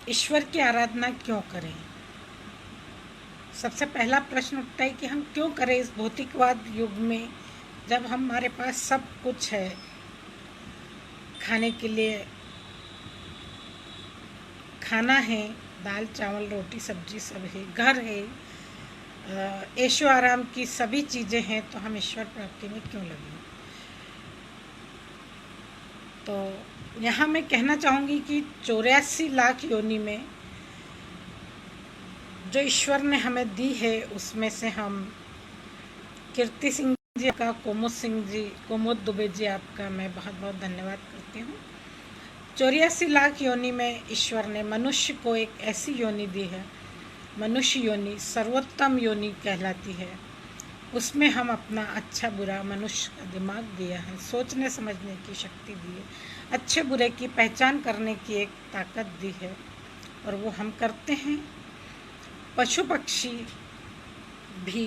ईश्वर की आराधना क्यों करें? सबसे पहला प्रश्न उठता है कि हम क्यों करें इस भौतिकवाद युग में, जब हमारे पास सब कुछ है। खाने के लिए खाना है, दाल चावल रोटी सब्जी सब है, घर है, ऐशो आराम की सभी चीज़ें हैं, तो हम ईश्वर प्राप्ति में क्यों लगे? तो यहाँ मैं कहना चाहूँगी कि 84 लाख योनि में जो ईश्वर ने हमें दी है, उसमें से हम कीर्ति सिंह जी का, कोमोद दुबे जी आपका मैं बहुत बहुत धन्यवाद करती हूँ। 84 लाख योनि में ईश्वर ने मनुष्य को एक ऐसी योनि दी है, मनुष्य योनि सर्वोत्तम योनि कहलाती है। उसमें हम अपना अच्छा बुरा मनुष्य का दिमाग दिया है, सोचने समझने की शक्ति दी है, अच्छे बुरे की पहचान करने की एक ताकत दी है, और वो हम करते हैं। पशु पक्षी भी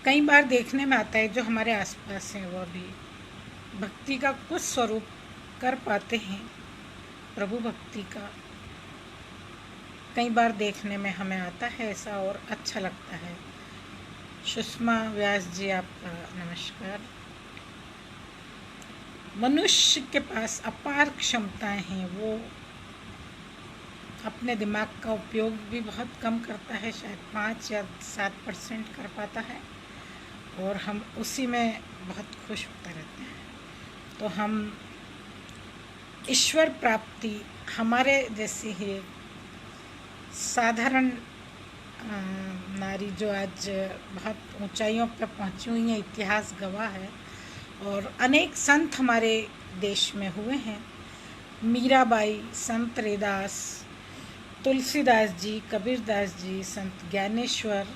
कई बार देखने में आता है, जो हमारे आसपास हैं, वह भी भक्ति का कुछ स्वरूप कर पाते हैं। प्रभु भक्ति का कई बार देखने में हमें आता है ऐसा, और अच्छा लगता है। सुषमा व्यास जी आपका नमस्कार। मनुष्य के पास अपार क्षमताएं हैं, वो अपने दिमाग का उपयोग भी बहुत कम करता है, शायद 5 या 7% कर पाता है, और हम उसी में बहुत खुश होते रहते हैं। तो हम ईश्वर प्राप्ति हमारे जैसी ही साधारण नारी, जो आज बहुत ऊंचाइयों पर पहुंची हुई हैं, इतिहास गवाह है, और अनेक संत हमारे देश में हुए हैं। मीराबाई, संत रैदास, तुलसीदास जी, कबीरदास जी, संत ज्ञानेश्वर,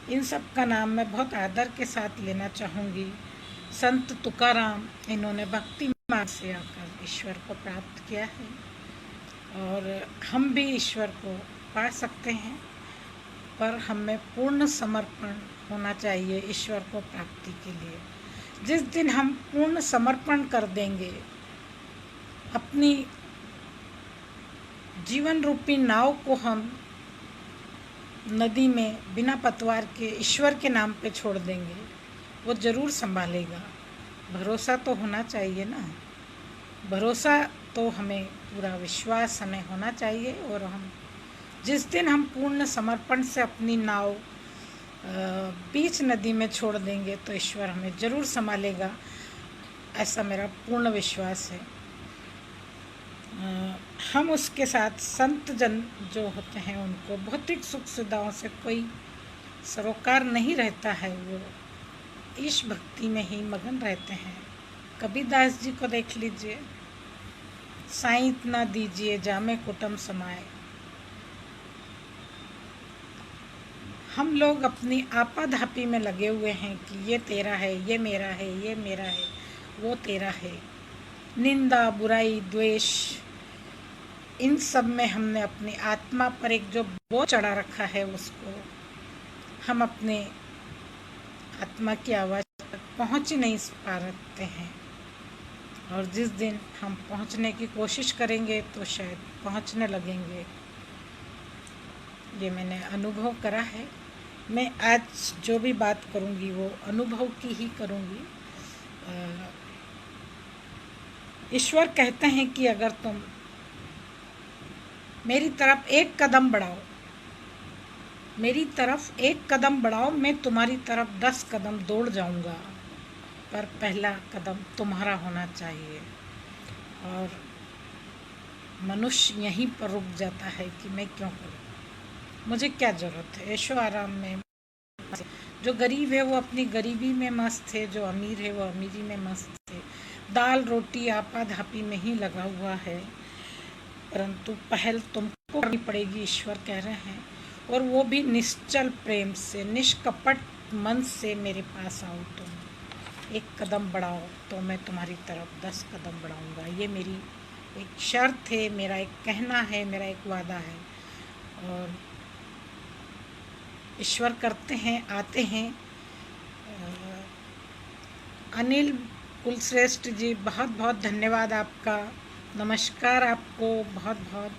इन सब का नाम मैं बहुत आदर के साथ लेना चाहूँगी। संत तुकाराम, इन्होंने भक्ति मार्ग से आकर ईश्वर को प्राप्त किया है, और हम भी ईश्वर को पा सकते हैं, पर हमें पूर्ण समर्पण होना चाहिए ईश्वर को प्राप्ति के लिए। जिस दिन हम पूर्ण समर्पण कर देंगे, अपनी जीवन रूपी नाव को हम नदी में बिना पतवार के ईश्वर के नाम पे छोड़ देंगे, वो ज़रूर संभालेगा। भरोसा तो होना चाहिए ना, भरोसा तो हमें, पूरा विश्वास हमें होना चाहिए। और हम जिस दिन हम पूर्ण समर्पण से अपनी नाव बीच नदी में छोड़ देंगे, तो ईश्वर हमें ज़रूर संभालेगा, ऐसा मेरा पूर्ण विश्वास है। हम उसके साथ संत जन जो होते हैं, उनको भौतिक सुख सुविधाओं से कोई सरोकार नहीं रहता है, वो ईश भक्ति में ही मगन रहते हैं। कबीरदास जी को देख लीजिए, साईं इतना दीजिए जामे कुटुम समाए। हम लोग अपनी आपाधापी में लगे हुए हैं कि ये तेरा है, ये मेरा है, ये मेरा है, वो तेरा है। निंदा, बुराई, द्वेष, इन सब में हमने अपनी आत्मा पर एक जो बोझ चढ़ा रखा है, उसको हम अपने आत्मा की आवाज़ तक पहुँच ही नहीं पाते हैं। और जिस दिन हम पहुँचने की कोशिश करेंगे, तो शायद पहुँचने लगेंगे। ये मैंने अनुभव करा है। मैं आज जो भी बात करूँगी वो अनुभव की ही करूँगी। ईश्वर कहते हैं कि अगर तुम मेरी तरफ एक कदम बढ़ाओ, मेरी तरफ एक कदम बढ़ाओ, मैं तुम्हारी तरफ 10 कदम दौड़ जाऊँगा, पर पहला कदम तुम्हारा होना चाहिए। और मनुष्य यहीं पर रुक जाता है कि मैं क्यों करूँ, मुझे क्या ज़रूरत है। ऐशो आराम में जो गरीब है वो अपनी गरीबी में मस्त है, जो अमीर है वो अमीरी में मस्त है, दाल रोटी आपाधापी में ही लगा हुआ है। परंतु पहल तुमको करनी पड़ेगी, ईश्वर कह रहे हैं, और वो भी निश्चल प्रेम से, निष्कपट मन से मेरे पास आओ। तुम एक कदम बढ़ाओ तो मैं तुम्हारी तरफ 10 कदम बढ़ाऊँगा। ये मेरी एक शर्त है, मेरा एक कहना है, मेरा एक वादा है। और ईश्वर करते हैं, आते हैं। अनिल कुलश्रेष्ठ जी, बहुत बहुत धन्यवाद आपका, नमस्कार आपको, बहुत बहुत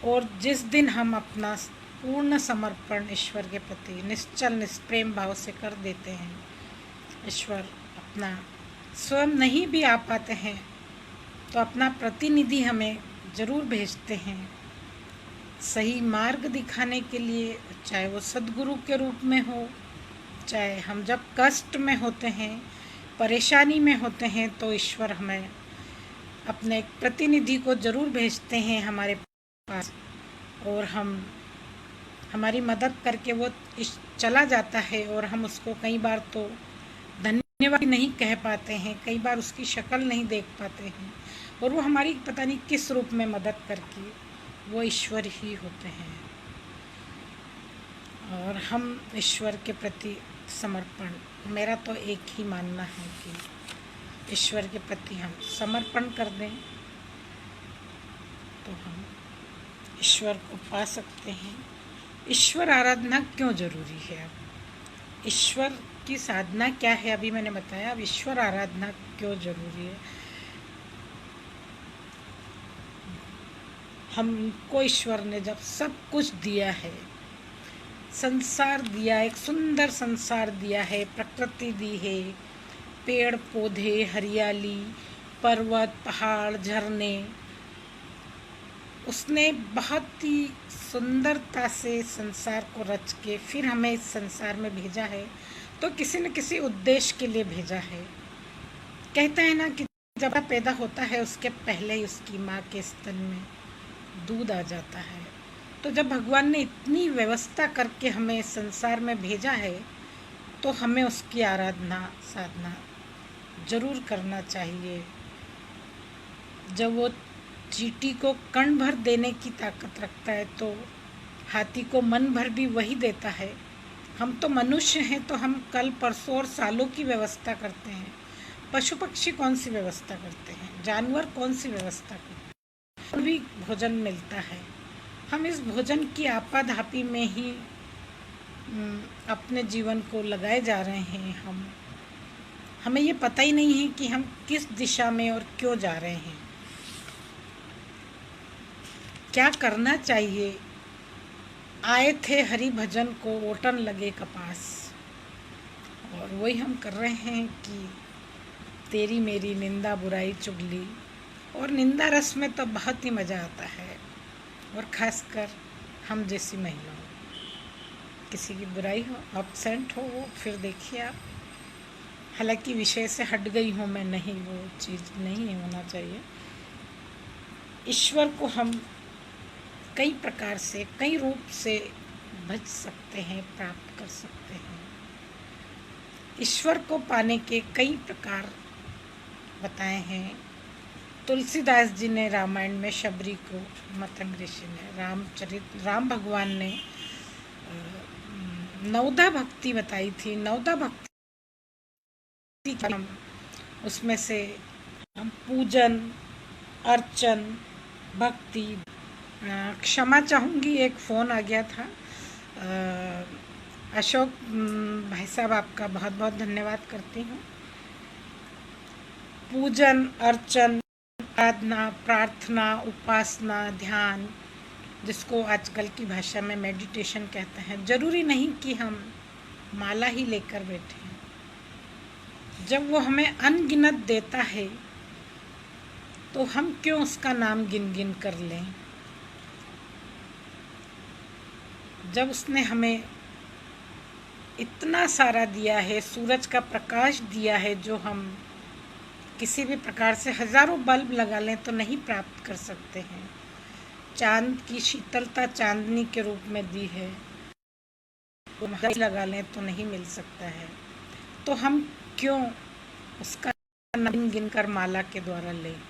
और जिस दिन हम अपना पूर्ण समर्पण ईश्वर के प्रति निश्चल निष्प्रेम भाव से कर देते हैं, ईश्वर अपना स्वयं नहीं भी आ पाते हैं तो अपना प्रतिनिधि हमें ज़रूर भेजते हैं सही मार्ग दिखाने के लिए, चाहे वो सद्गुरु के रूप में हो, चाहे हम जब कष्ट में होते हैं, परेशानी में होते हैं, तो ईश्वर हमें अपने एक प्रतिनिधि को ज़रूर भेजते हैं हमारे पास, और हमारी मदद करके वो चला जाता है और हम उसको कई बार तो धन्यवाद नहीं कह पाते हैं, कई बार उसकी शक्ल नहीं देख पाते हैं, और वो हमारी पता नहीं किस रूप में मदद करके वो ईश्वर ही होते हैं। और हम ईश्वर के प्रति समर्पण, मेरा तो एक ही मानना है कि ईश्वर के प्रति हम समर्पण कर दें तो हम ईश्वर को पा सकते हैं। ईश्वर आराधना क्यों ज़रूरी है? अब ईश्वर की साधना क्या है अभी मैंने बताया, अब ईश्वर आराधना क्यों ज़रूरी है? हमको ईश्वर ने जब सब कुछ दिया है, संसार दिया, एक सुंदर संसार दिया है, प्रकृति दी है, पेड़ पौधे, हरियाली, पर्वत, पहाड़, झरने, उसने बहुत ही सुंदरता से संसार को रच के फिर हमें इस संसार में भेजा है, तो किसी न किसी उद्देश्य के लिए भेजा है। कहते हैं ना कि जब पैदा होता है उसके पहले ही उसकी माँ के स्तन में दूध आ जाता है। तो जब भगवान ने इतनी व्यवस्था करके हमें संसार में भेजा है तो हमें उसकी आराधना साधना जरूर करना चाहिए। जब वो चींटी को कण भर देने की ताकत रखता है तो हाथी को मन भर भी वही देता है। हम तो मनुष्य हैं तो हम कल परसों और सालों की व्यवस्था करते हैं। पशु पक्षी कौन सी व्यवस्था करते हैं? जानवर कौन सी व्यवस्था करते हैं? भी भोजन मिलता है। हम इस भोजन की आपाधापी में ही अपने जीवन को लगाए जा रहे हैं। हमें ये पता ही नहीं है कि हम किस दिशा में और क्यों जा रहे हैं, क्या करना चाहिए। आए थे हरि भजन को ओटन लगे कपास, और वही हम कर रहे हैं कि तेरी मेरी निंदा बुराई चुगली। और निंदा रस में तो बहुत ही मज़ा आता है, और ख़ासकर हम जैसी महिलाओं, किसी की बुराई हो, अपसेंट हो, वो फिर देखिए आप। हालांकि विषय से हट गई हूँ मैं, नहीं, वो चीज़ नहीं होना चाहिए। ईश्वर को हम कई प्रकार से, कई रूप से भज सकते हैं, प्राप्त कर सकते हैं। ईश्वर को पाने के कई प्रकार बताए हैं। तुलसीदास जी ने रामायण में शबरी को, मतंग ऋषि ने, राम भगवान ने नवदा भक्ति बताई थी। नवदा भक्ति हम उसमें से हम पूजन, अर्चन, भक्ति, क्षमा चाहूँगी, एक फ़ोन आ गया था। अशोक भाई साहब, आपका बहुत बहुत धन्यवाद करती हूँ। पूजन, अर्चन, आराधना, प्रार्थना, उपासना, ध्यान, जिसको आजकल की भाषा में मेडिटेशन कहते हैं। ज़रूरी नहीं कि हम माला ही लेकर बैठे हैं। जब वो हमें अनगिनत देता है तो हम क्यों उसका नाम गिन गिन कर लें। जब उसने हमें इतना सारा दिया है, सूरज का प्रकाश दिया है, जो हम किसी भी प्रकार से हज़ारों बल्ब लगा लें तो नहीं प्राप्त कर सकते हैं। चांद की शीतलता चांदनी के रूप में दी है, तो लगा लें तो नहीं मिल सकता है। तो हम क्यों उसका नाम गिन कर माला के द्वारा लें।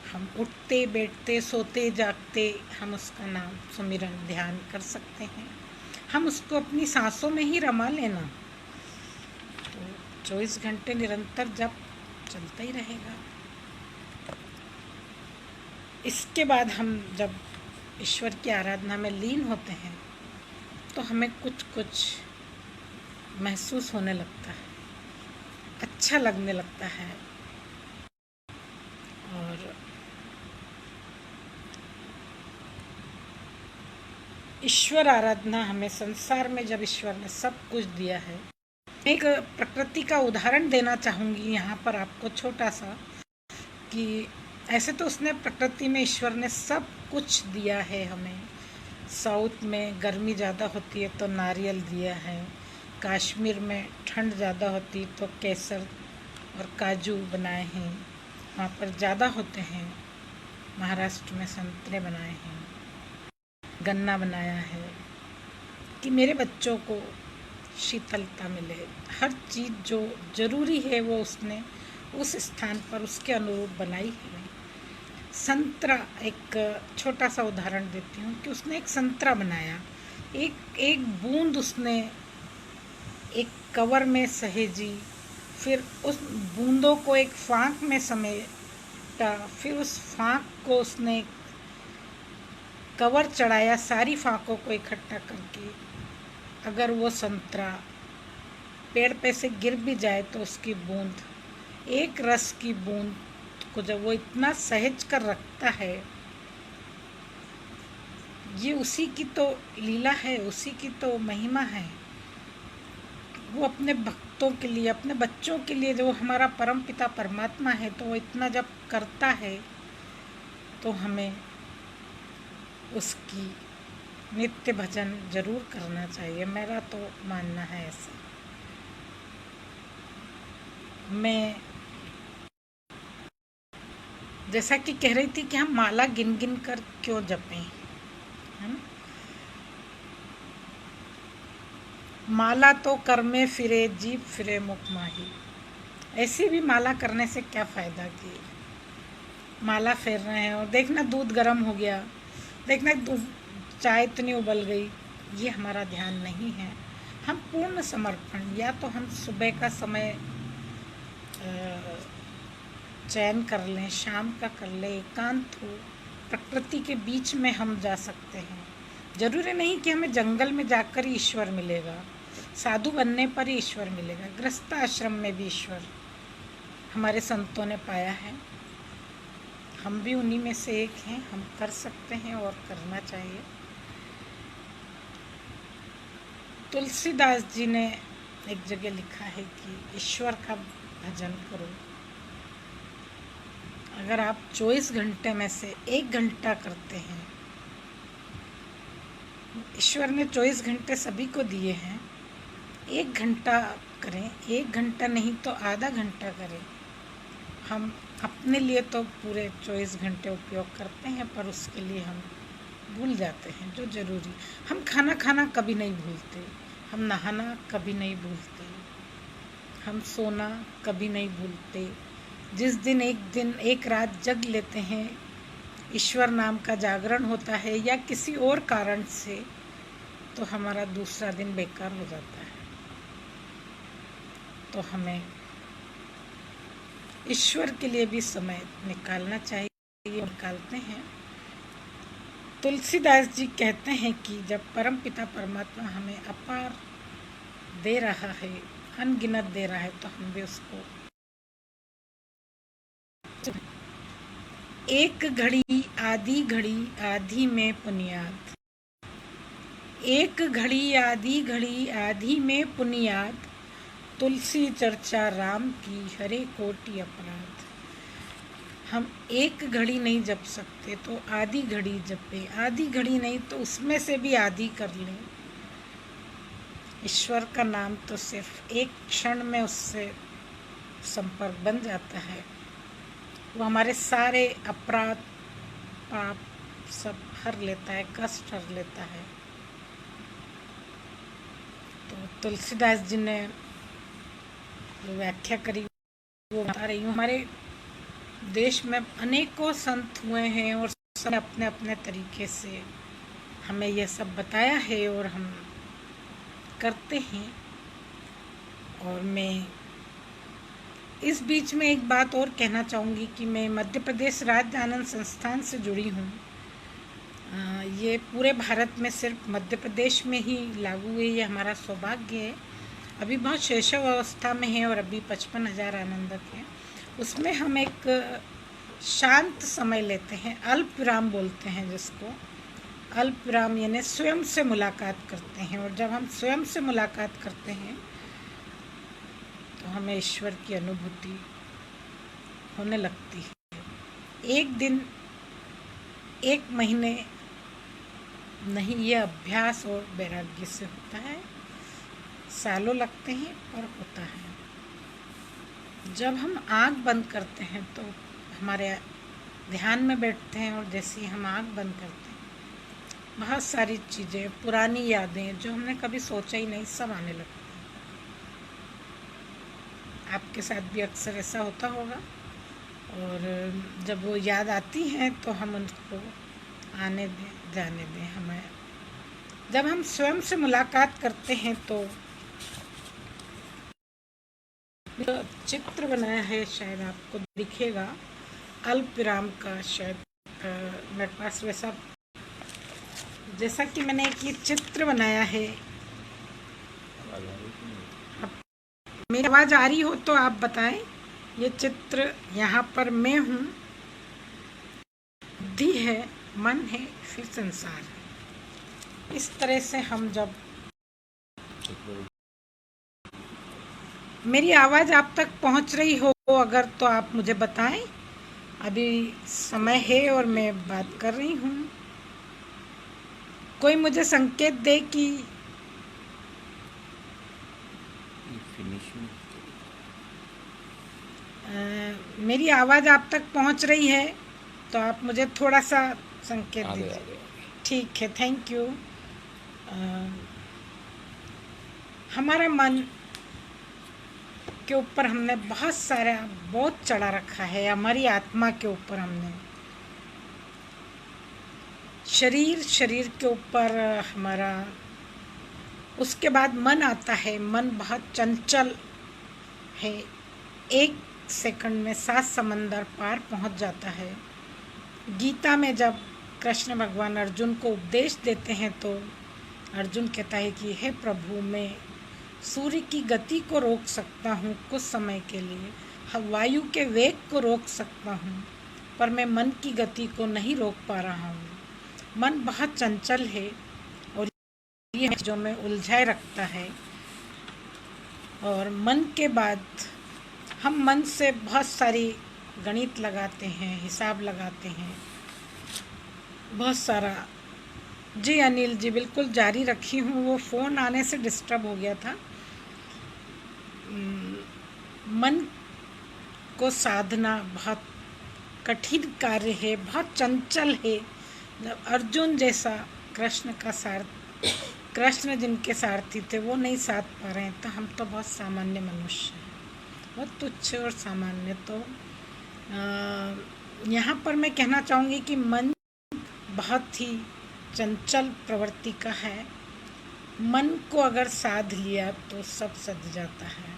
हम उठते बैठते सोते जागते हम उसका नाम सुमिरन ध्यान कर सकते हैं। हम उसको अपनी सांसों में ही रमा लेना, तो 24 घंटे निरंतर जब चलता ही रहेगा। इसके बाद हम जब ईश्वर की आराधना में लीन होते हैं तो हमें कुछ कुछ महसूस होने लगता है, अच्छा लगने लगता है। और ईश्वर आराधना हमें संसार में जब ईश्वर ने सब कुछ दिया है। एक प्रकृति का उदाहरण देना चाहूँगी यहाँ पर आपको छोटा सा, कि ऐसे तो उसने प्रकृति में ईश्वर ने सब कुछ दिया है हमें। साउथ में गर्मी ज़्यादा होती है तो नारियल दिया है, कश्मीर में ठंड ज़्यादा होती है तो केसर और काजू बनाए हैं, वहाँ पर ज़्यादा होते हैं। महाराष्ट्र में संतरे बनाए हैं, गन्ना बनाया है, कि मेरे बच्चों को शीतलता मिले। हर चीज़ जो ज़रूरी है वो उसने उस स्थान पर उसके अनुरूप बनाई है। संतरा, एक छोटा सा उदाहरण देती हूँ कि उसने एक संतरा बनाया, एक एक बूंद उसने एक कवर में सहेजी, फिर उस बूंदों को एक फाँक में समेटा, फिर उस फाँक को उसने कवर चढ़ाया, सारी फाँकों को इकट्ठा करके। अगर वो संतरा पेड़ पे से गिर भी जाए तो उसकी बूंद, एक रस की बूंद को जब वो इतना सहेज कर रखता है, ये उसी की तो लीला है, उसी की तो महिमा है। वो अपने भक्तों के लिए, अपने बच्चों के लिए, जो हमारा परम पिता परमात्मा है, तो वो इतना जब करता है तो हमें उसकी नित्य भजन जरूर करना चाहिए। मेरा तो मानना है ऐसा। मैं जैसा कि कह रही थी कि हम माला गिन गिन कर क्यों जपें, है ना। माला तो कर में फिरे, जीभ फिरे मुख माही। ऐसी भी माला करने से क्या फ़ायदा, कि माला फेर रहे हैं और देखना दूध गर्म हो गया, देखना चाय इतनी उबल गई, ये हमारा ध्यान नहीं है। हम पूर्ण समर्पण, या तो हम सुबह का समय चयन कर लें, शाम का कर लें, एकांत हो, प्रकृति के बीच में हम जा सकते हैं। जरूरी नहीं कि हमें जंगल में जाकर ही ईश्वर मिलेगा, साधु बनने पर ही ईश्वर मिलेगा। गृहस्थ आश्रम में भी ईश्वर हमारे संतों ने पाया है, हम भी उन्हीं में से एक हैं। हम कर सकते हैं और करना चाहिए। तुलसीदास जी ने एक जगह लिखा है कि ईश्वर का भजन करो। अगर आप 24 घंटे में से 1 घंटा करते हैं, ईश्वर ने 24 घंटे सभी को दिए हैं, 1 घंटा करें, 1 घंटा नहीं तो आधा घंटा करें। हम अपने लिए तो पूरे 24 घंटे उपयोग करते हैं, पर उसके लिए हम भूल जाते हैं जो ज़रूरी। हम खाना खाना कभी नहीं भूलते, हम नहाना कभी नहीं भूलते, हम सोना कभी नहीं भूलते। जिस दिन एक रात जग लेते हैं, ईश्वर नाम का जागरण होता है या किसी और कारण से, तो हमारा दूसरा दिन बेकार हो जाता है। तो हमें ईश्वर के लिए भी समय निकालना चाहिए, निकालते हैं। तुलसीदास जी कहते हैं कि जब परम पिता परमात्मा हमें अपार दे रहा है, अनगिनत दे रहा है, तो हम भी उसको एक घड़ी आधी में पुनियाद, एक घड़ी आधी में पुनियाद, तुलसी चर्चा राम की हरे कोटि अपराध। हम एक घड़ी नहीं जप सकते तो आधी घड़ी जपे, आधी घड़ी नहीं तो उसमें से भी आधी कर लें। ईश्वर का नाम तो सिर्फ एक क्षण में उससे संपर्क बन जाता है, वो हमारे सारे अपराध पाप सब हर लेता है, कष्ट हर लेता है। तो तुलसीदास जी ने जो व्याख्या करी वो बता रही हूँ। हमारे देश में अनेकों संत हुए हैं और सब अपने अपने तरीके से हमें यह सब बताया है और हम करते हैं। और मैं इस बीच में एक बात और कहना चाहूँगी कि मैं मध्य प्रदेश राज्य आनंद संस्थान से जुड़ी हूँ। ये पूरे भारत में सिर्फ मध्य प्रदेश में ही लागू है, ये हमारा सौभाग्य है। अभी बहुत शैशव अवस्था में है और अभी 55,000 आनंदक हैं। उसमें हम एक शांत समय लेते हैं, अल्प विराम बोलते हैं जिसको। अल्प विराम यानी स्वयं से मुलाकात करते हैं। और जब हम स्वयं से मुलाकात करते हैं तो हमें ईश्वर की अनुभूति होने लगती है। एक दिन, एक महीने नहीं, ये अभ्यास और वैराग्य से होता है। सालों लगते हैं पर होता है। जब हम आँख बंद करते हैं तो हमारे ध्यान में बैठते हैं, और जैसे ही हम आँख बंद करते हैं बहुत सारी चीज़ें, पुरानी यादें जो हमने कभी सोचा ही नहीं, सब आने लगती हैं। आपके साथ भी अक्सर ऐसा होता होगा। और जब वो याद आती हैं तो हम उनको आने दें, जाने दें। हमें जब हम स्वयं से मुलाकात करते हैं तो चित्र बनाया है, शायद आपको दिखेगा, अल्प विराम का। शायद मेरे पास वैसा, जैसा कि मैंने एक ये चित्र बनाया है। मेरी आवाज़ आ रही हो तो आप बताएं। ये चित्र, यहाँ पर मैं हूँ, बुद्धि है, मन है, फिर संसार है। इस तरह से हम जब, मेरी आवाज़ आप तक पहुँच रही हो अगर तो आप मुझे बताएं। अभी समय है और मैं बात कर रही हूँ। कोई मुझे संकेत दे कि मेरी आवाज़ आप तक पहुँच रही है तो आप मुझे थोड़ा सा संकेत दीजिए। ठीक है, थैंक यू। हमारा मन के ऊपर हमने बहुत सारा बोझ चढ़ा रखा है। हमारी आत्मा के ऊपर हमने, शरीर के ऊपर हमारा, उसके बाद मन आता है। मन बहुत चंचल है, एक सेकंड में 7 समंदर पार पहुंच जाता है। गीता में जब कृष्ण भगवान अर्जुन को उपदेश देते हैं तो अर्जुन कहता है कि हे प्रभु, मैं सूर्य की गति को रोक सकता हूँ कुछ समय के लिए, वायु के वेग को रोक सकता हूँ, पर मैं मन की गति को नहीं रोक पा रहा हूँ। मन बहुत चंचल है और ये जो में उलझाए रखता है। और मन के बाद हम मन से बहुत सारी गणित लगाते हैं, हिसाब लगाते हैं, बहुत सारा। जी अनिल जी, बिल्कुल जारी रखी हूँ। वो फ़ोन आने से डिस्टर्ब हो गया था। मन को साधना बहुत कठिन कार्य है, बहुत चंचल है। जब अर्जुन जैसा कृष्ण जिनके सारथी थे वो नहीं साध पा रहे हैं तो हम तो बहुत सामान्य मनुष्य हैं, बहुत तुच्छ और सामान्य। तो यहाँ पर मैं कहना चाहूँगी कि मन बहुत ही चंचल प्रवृत्ति का है। मन को अगर साध लिया तो सब सज जाता है।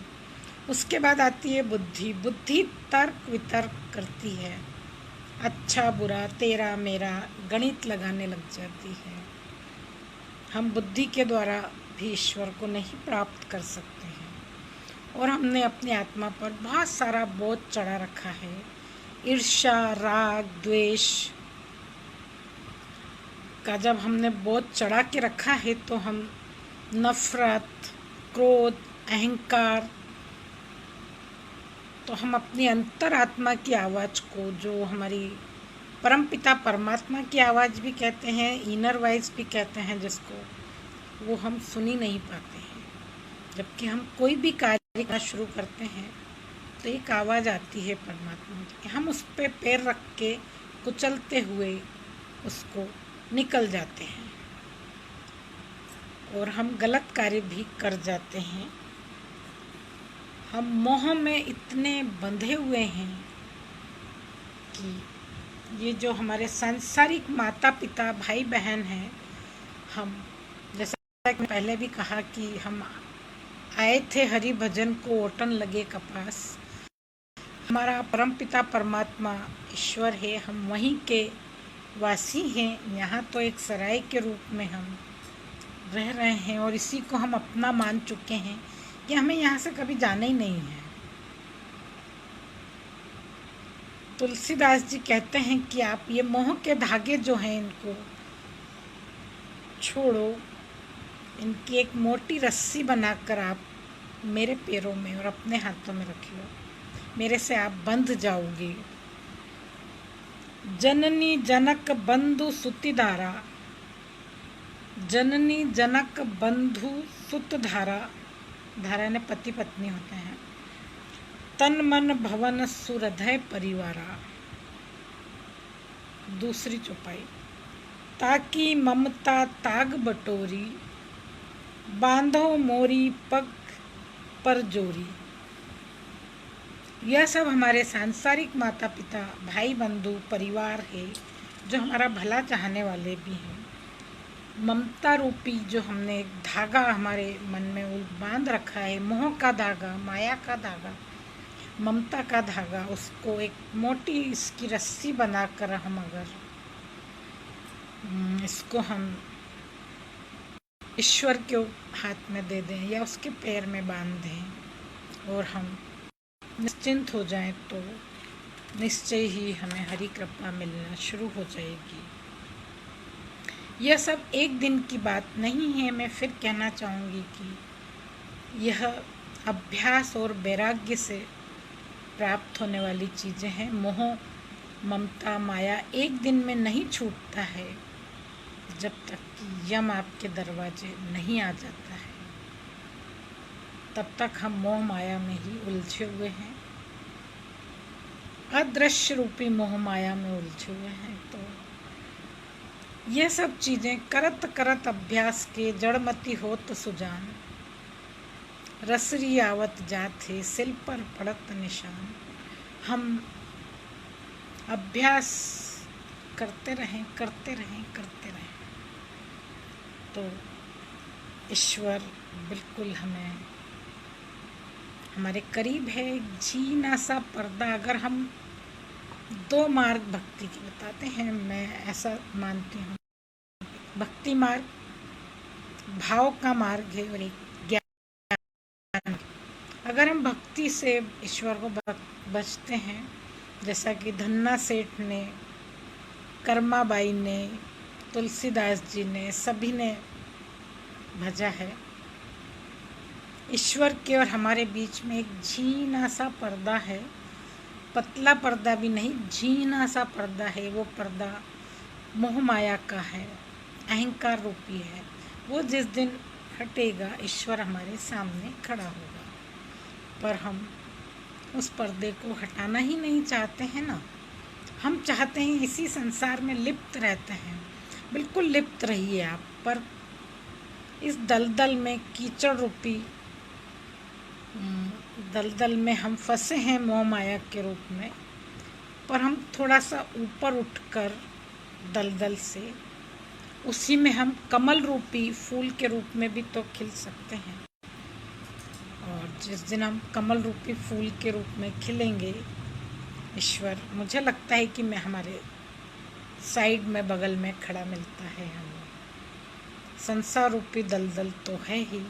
उसके बाद आती है बुद्धि। बुद्धि तर्क वितर्क करती है, अच्छा बुरा, तेरा मेरा, गणित लगाने लग जाती है। हम बुद्धि के द्वारा भी ईश्वर को नहीं प्राप्त कर सकते हैं। और हमने अपनी आत्मा पर बहुत सारा बोझ चढ़ा रखा है। ईर्ष्या, राग, द्वेष का जब हमने बोझ चढ़ा के रखा है तो हम नफरत, क्रोध, अहंकार, तो हम अपनी अंतरात्मा की आवाज़ को, जो हमारी परमपिता परमात्मा की आवाज़ भी कहते हैं, इनर वॉइस भी कहते हैं जिसको, वो हम सुन ही नहीं पाते हैं। जबकि हम कोई भी कार्य करना शुरू करते हैं तो एक आवाज़ आती है परमात्मा की, हम उस पर पैर रख के कुचलते हुए उसको निकल जाते हैं और हम गलत कार्य भी कर जाते हैं। हम मोह में इतने बंधे हुए हैं कि ये जो हमारे सांसारिक माता पिता भाई बहन हैं, हम, जैसा कि पहले भी कहा कि हम आए थे हरि भजन को ओटन लगे कपास। हमारा परमपिता परमात्मा ईश्वर है, हम वहीं के वासी हैं। यहाँ तो एक सराय के रूप में हम रह रहे हैं और इसी को हम अपना मान चुके हैं कि हमें यहाँ से कभी जाना ही नहीं है। तुलसीदास जी कहते हैं कि आप ये मोह के धागे जो हैं इनको छोड़ो, इनकी एक मोटी रस्सी बनाकर आप मेरे पैरों में और अपने हाथों में रखियो, मेरे से आप बंध जाओगे। जननी जनक बंधु सुतिधारा, जननी जनक बंधु सुतधारा, धारा ने पति पत्नी होते हैं। तन मन भवन सुहृदय परिवारा, दूसरी चौपाई। ताकि ममता ताग बटोरी, बांधो मोरी पग पर जोरी। यह सब हमारे सांसारिक माता पिता, भाई बंधु, परिवार है, जो हमारा भला चाहने वाले भी हैं। ममता रूपी जो हमने एक धागा हमारे मन में बांध रखा है, मोह का धागा, माया का धागा, ममता का धागा, उसको एक मोटी इसकी रस्सी बनाकर हम अगर इसको हम ईश्वर के हाथ में दे दें या उसके पैर में बांध दें और हम निश्चिंत हो जाएं, तो निश्चय ही हमें हरि कृपा मिलना शुरू हो जाएगी। यह सब एक दिन की बात नहीं है। मैं फिर कहना चाहूँगी कि यह अभ्यास और वैराग्य से प्राप्त होने वाली चीज़ें हैं। मोह, ममता, माया एक दिन में नहीं छूटता है जब तक कि यम आपके दरवाजे नहीं आ जाता है। तब तक हम मोह माया में ही उलझे हुए हैं, अदृश्य रूपी मोह माया में उलझे हुए हैं। तो ये सब चीज़ें करत करत अभ्यास के जड़मती होत सुजान, रसरी आवत जात है सिल पर पड़त निशान। हम अभ्यास करते रहें, करते रहें, करते रहें, तो ईश्वर बिल्कुल हमें हमारे करीब है। झीना सा पर्दा, अगर हम दो मार्ग भक्ति के बताते हैं, मैं ऐसा मानती हूँ। भक्ति मार्ग भाव का मार्ग है और एक ज्ञान। अगर हम भक्ति से ईश्वर को बचते हैं, जैसा कि धन्ना सेठ ने, कर्माबाई ने, तुलसीदास जी ने, सभी ने भजा है, ईश्वर के और हमारे बीच में एक झीना सा पर्दा है। पतला पर्दा भी नहीं, झीना सा पर्दा है। वो पर्दा मोह माया का है, अहंकार रूपी है। वो जिस दिन हटेगा, ईश्वर हमारे सामने खड़ा होगा। पर हम उस पर्दे को हटाना ही नहीं चाहते हैं ना। हम चाहते हैं इसी संसार में लिप्त रहते हैं। बिल्कुल लिप्त रहिए आप, पर इस दलदल में, कीचड़ रूपी दलदल में हम फंसे हैं मोह माया के रूप में। पर हम थोड़ा सा ऊपर उठकर दलदल से, उसी में हम कमल रूपी फूल के रूप में भी तो खिल सकते हैं। और जिस दिन हम कमल रूपी फूल के रूप में खिलेंगे, ईश्वर, मुझे लगता है कि मैं हमारे साइड में, बगल में खड़ा मिलता है हमें। संसार रूपी दलदल तो है ही।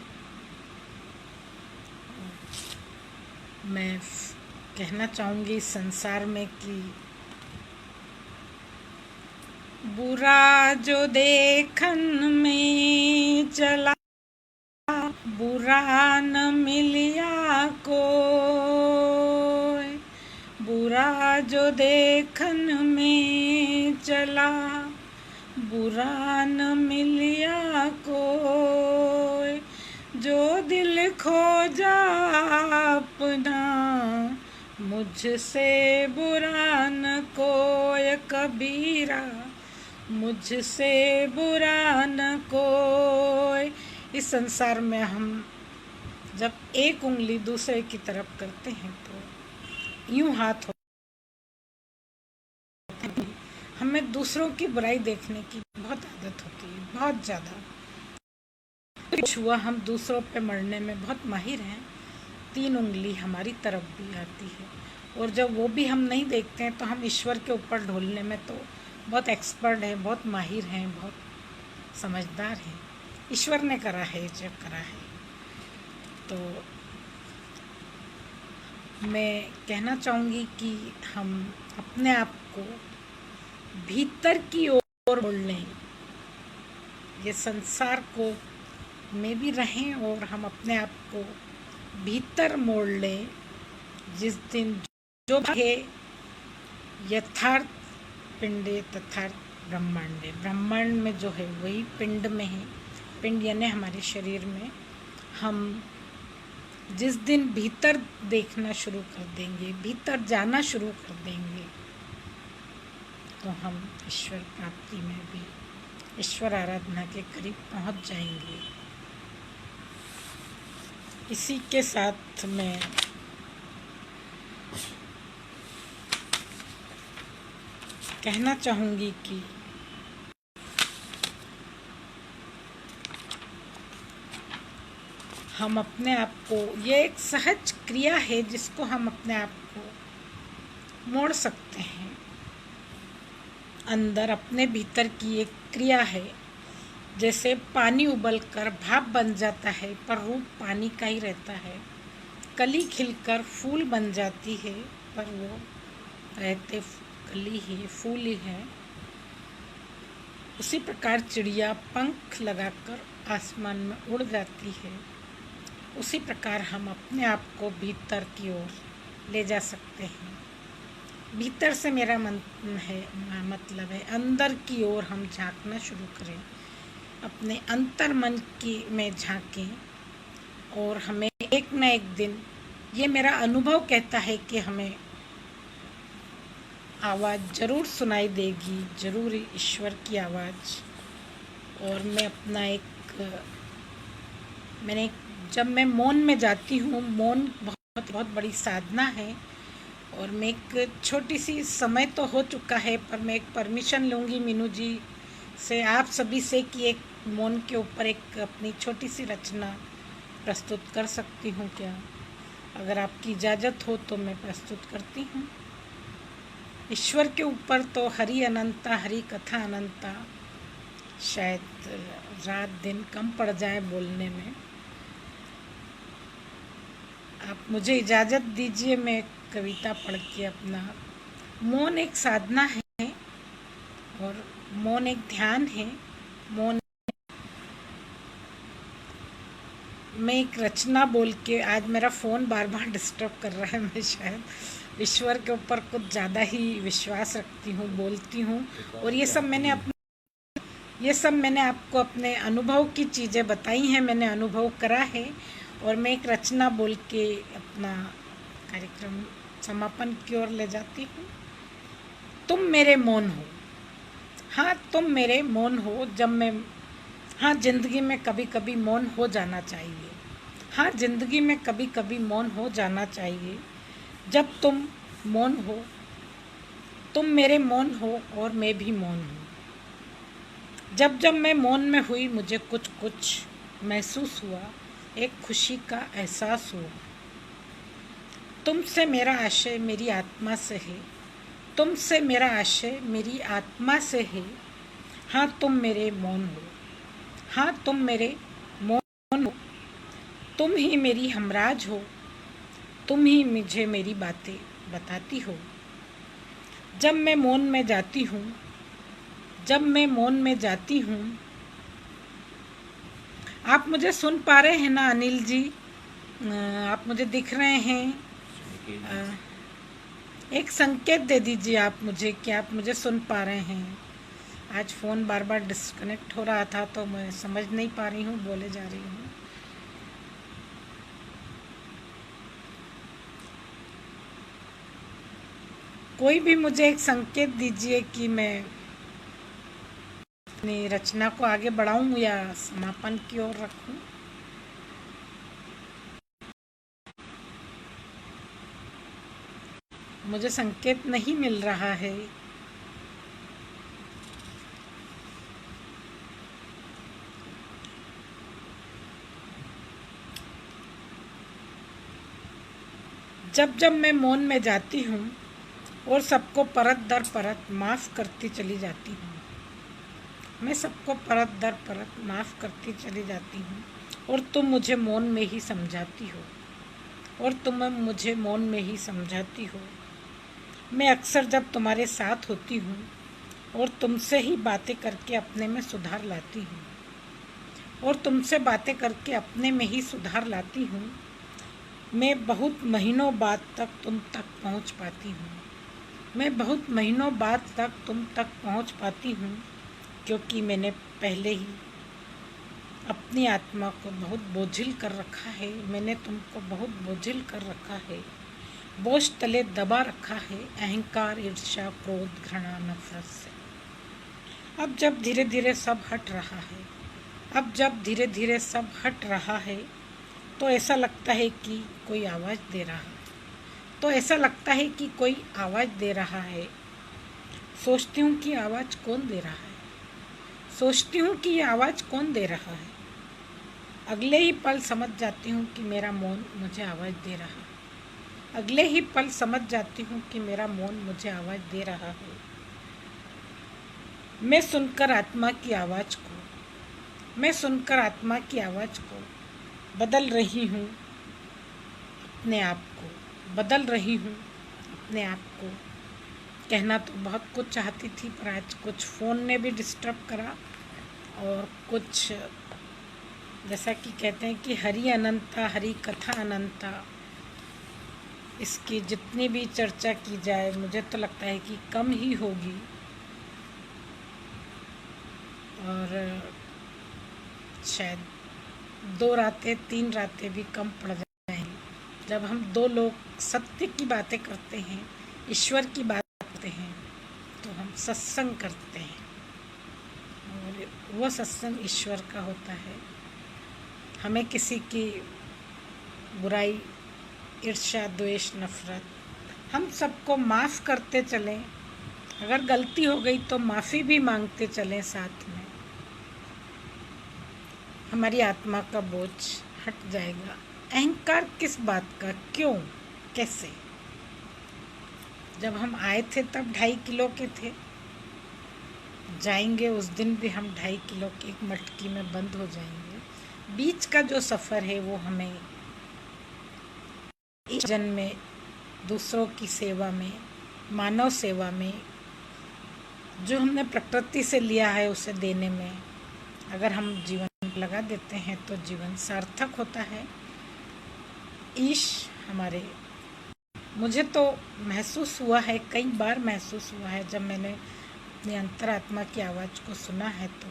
मैं कहना चाहूँगी संसार में कि बुरा जो देखन में चला, बुरा न मिलिया को। बुरा जो देखन में चला, बुरा न मिलिया को। जो दिल खोजा अपना, मुझसे बुरा न कोय कबीरा, मुझसे बुरा न कोय। इस संसार में हम जब एक उंगली दूसरे की तरफ करते हैं, तो यूं हाथ हो, हमें दूसरों की बुराई देखने की बहुत आदत होती है, बहुत ज़्यादा। कुछ हुआ, हम दूसरों पे मरने में बहुत माहिर हैं। 3 उंगली हमारी तरफ भी आती है, और जब वो भी हम नहीं देखते हैं, तो हम ईश्वर के ऊपर ढोलने में तो बहुत एक्सपर्ट हैं, बहुत माहिर हैं, बहुत समझदार हैं। ईश्वर ने करा है जो करा है। तो मैं कहना चाहूँगी कि हम अपने आप को भीतर की ओर मोड़ लें, ये संसार को में भी रहें और हम अपने आप को भीतर मोड़ लें। जिस दिन जो है यथार्थ पिंडे तथार्थ ब्रह्मांडे, ब्रह्मांड में जो है वही पिंड में है। पिंड यानी हमारे शरीर में। हम जिस दिन भीतर देखना शुरू कर देंगे, भीतर जाना शुरू कर देंगे, तो हम ईश्वर प्राप्ति में भी, ईश्वर आराधना के करीब पहुंच जाएंगे। इसी के साथ मैं कहना चाहूँगी कि हम अपने आप को, ये एक सहज क्रिया है जिसको हम अपने आप को मोड़ सकते हैं। अंदर अपने भीतर की एक क्रिया है। जैसे पानी उबलकर भाप बन जाता है पर रूप पानी का ही रहता है। कली खिलकर फूल बन जाती है पर वो रहते कली ही, फूल ही है। उसी प्रकार चिड़िया पंख लगाकर आसमान में उड़ जाती है। उसी प्रकार हम अपने आप को भीतर की ओर ले जा सकते हैं। भीतर से मेरा मतलब है अंदर की ओर हम झांकना शुरू करें, अपने अंतर मन की में झांकें और हमें एक न एक दिन, ये मेरा अनुभव कहता है कि हमें आवाज़ ज़रूर सुनाई देगी, ज़रूर ईश्वर की आवाज़। और मैं अपना जब मैं मौन में जाती हूँ, मौन बहुत बहुत बड़ी साधना है। और मैं एक छोटी सी, समय तो हो चुका है पर मैं एक परमिशन लूँगी मीनू जी से, आप सभी से, कि एक मौन के ऊपर एक अपनी छोटी सी रचना प्रस्तुत कर सकती हूँ क्या? अगर आपकी इजाज़त हो तो मैं प्रस्तुत करती हूँ। ईश्वर के ऊपर तो हरि अनंता, हरि कथा अनंता, शायद रात दिन कम पड़ जाए बोलने में। आप मुझे इजाज़त दीजिए, मैं कविता पढ़ के अपना, मौन एक साधना है और मौन एक ध्यान है। मौन मैं एक रचना बोल के, आज मेरा फ़ोन बार बार डिस्टर्ब कर रहा है। मैं शायद ईश्वर के ऊपर कुछ ज़्यादा ही विश्वास रखती हूँ, बोलती हूँ। और ये सब मैंने आपको अपने अनुभव की चीज़ें बताई हैं, मैंने अनुभव करा है। और मैं एक रचना बोल के अपना कार्यक्रम समापन की ओर ले जाती हूँ। तुम मेरे मौन हो, हाँ तुम मेरे मौन हो। जब मैं, हाँ ज़िंदगी में कभी कभी मौन हो जाना चाहिए। हाँ ज़िंदगी में कभी कभी मौन हो जाना चाहिए। जब तुम मौन हो, तुम मेरे मौन हो और मैं भी मौन हूँ। जब जब मैं मौन में हुई मुझे कुछ कुछ महसूस हुआ, एक खुशी का एहसास हुआ। तुमसे मेरा आशय मेरी आत्मा से है, तुमसे मेरा आशय मेरी आत्मा से है। हाँ तुम मेरे मौन हो, हाँ तुम मेरे मौन हो। तुम ही मेरी हमराज हो, तुम ही मुझे मेरी बातें बताती हो। जब मैं मौन में जाती हूँ, जब मैं मौन में जाती हूँ। आप मुझे सुन पा रहे हैं ना अनिल जी? आप मुझे दिख रहे हैं? एक संकेत दे दीजिए आप मुझे कि आप मुझे सुन पा रहे हैं। आज फ़ोन बार बार डिस्कनेक्ट हो रहा था तो मैं समझ नहीं पा रही हूँ, बोले जा रही हूँ। कोई भी मुझे एक संकेत दीजिए कि मैं अपनी रचना को आगे बढ़ाऊं या समापन की ओर रखूं। मुझे संकेत नहीं मिल रहा है। जब जब मैं मौन में जाती हूँ और सबको परत दर परत माफ़ करती चली जाती हूँ, मैं सबको परत दर परत माफ़ करती चली जाती हूँ और तुम मुझे मौन में ही समझाती हो, और तुम मुझे मौन में ही समझाती हो। मैं अक्सर जब तुम्हारे साथ होती हूँ और तुमसे ही बातें करके अपने में सुधार लाती हूँ। और तुमसे बातें करके अपने में ही सुधार लाती हूँ। मैं बहुत महीनों बाद तक तुम तक पहुँच पाती हूँ। मैं बहुत महीनों बाद तक तुम तक पहुँच पाती हूँ, क्योंकि मैंने पहले ही अपनी आत्मा को बहुत बोझिल कर रखा है। मैंने तुमको बहुत बोझिल कर रखा है, बोझ तले दबा रखा है, अहंकार, ईर्ष्या, क्रोध, घृणा, नफरत से। अब जब धीरे धीरे सब हट रहा है, अब जब धीरे धीरे सब हट रहा है, तो ऐसा लगता है कि कोई आवाज़ दे रहा है, तो ऐसा लगता है कि कोई आवाज़ दे रहा है। सोचती हूँ कि आवाज़ कौन दे रहा है, सोचती हूँ कि ये आवाज़ कौन दे रहा है। अगले ही पल समझ जाती हूँ कि मेरा मौन मुझे आवाज़ दे रहा है। अगले ही पल समझ जाती हूँ कि मेरा मौन मुझे आवाज़ दे रहा है। मैं सुनकर आत्मा की आवाज़ को, मैं सुनकर आत्मा की आवाज़ को बदल रही हूँ, अपने आप को बदल रही हूँ, अपने आप को। कहना तो बहुत कुछ चाहती थी, पर आज कुछ फ़ोन ने भी डिस्टर्ब करा, और कुछ जैसा कि कहते हैं कि हरि अनंता, हरि कथा अनंता, इसकी जितनी भी चर्चा की जाए मुझे तो लगता है कि कम ही होगी। और शायद 2 रातें 3 रातें भी कम पड़ जाएंगी जब हम 2 लोग सत्य की बातें करते हैं, ईश्वर की बात करते हैं, तो हम सत्संग करते हैं, और वो सत्संग ईश्वर का होता है। हमें किसी की बुराई, ईर्ष्या, द्वेष, नफरत, हम सबको माफ़ करते चलें। अगर गलती हो गई तो माफ़ी भी मांगते चलें साथ में। हमारी आत्मा का बोझ हट जाएगा। अहंकार किस बात का, क्यों, कैसे? जब हम आए थे तब 2.5 किलो के थे, जाएंगे उस दिन भी हम 2.5 किलो की एक मटकी में बंद हो जाएंगे। बीच का जो सफ़र है वो हमें इस जन्म में दूसरों की सेवा में, मानव सेवा में, जो हमने प्रकृति से लिया है उसे देने में, अगर हम जीवन लगा देते हैं तो जीवन सार्थक होता है। ईश हमारे, मुझे तो महसूस हुआ है, कई बार महसूस हुआ है जब मैंने अपनी अंतरात्मा की आवाज़ को सुना है, तो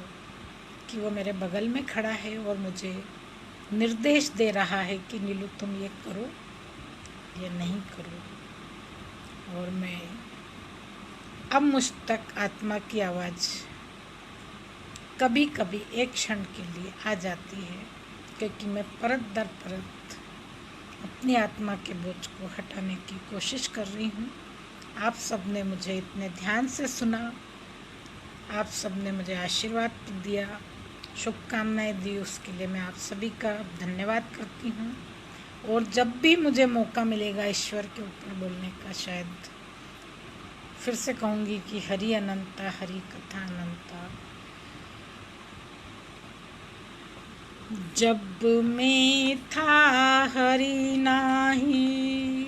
कि वो मेरे बगल में खड़ा है और मुझे निर्देश दे रहा है कि नीलू तुम ये करो या नहीं करो। और मैं अब मुझ तक आत्मा की आवाज़ कभी कभी एक क्षण के लिए आ जाती है, क्योंकि मैं परत दर परत अपनी आत्मा के बोझ को हटाने की कोशिश कर रही हूँ। आप सब ने मुझे इतने ध्यान से सुना, आप सब ने मुझे आशीर्वाद दिया, शुभकामनाएं दी, उसके लिए मैं आप सभी का धन्यवाद करती हूँ। और जब भी मुझे मौका मिलेगा ईश्वर के ऊपर बोलने का, शायद फिर से कहूँगी कि हरि अनंता, हरि कथा अनंता। जब मैं था हरि नाही,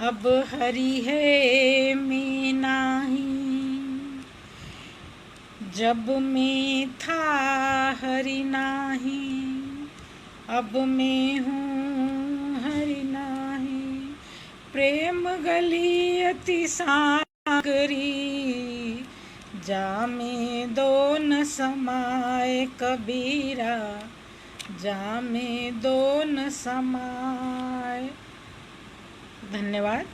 अब हरि है मैं नाही। जब मैं था हरि नाही, अब मैं हूँ हरि नाही। प्रेम गली अति सागरी, जा में दो न समाए कबीरा, जा में दो न समाए। धन्यवाद।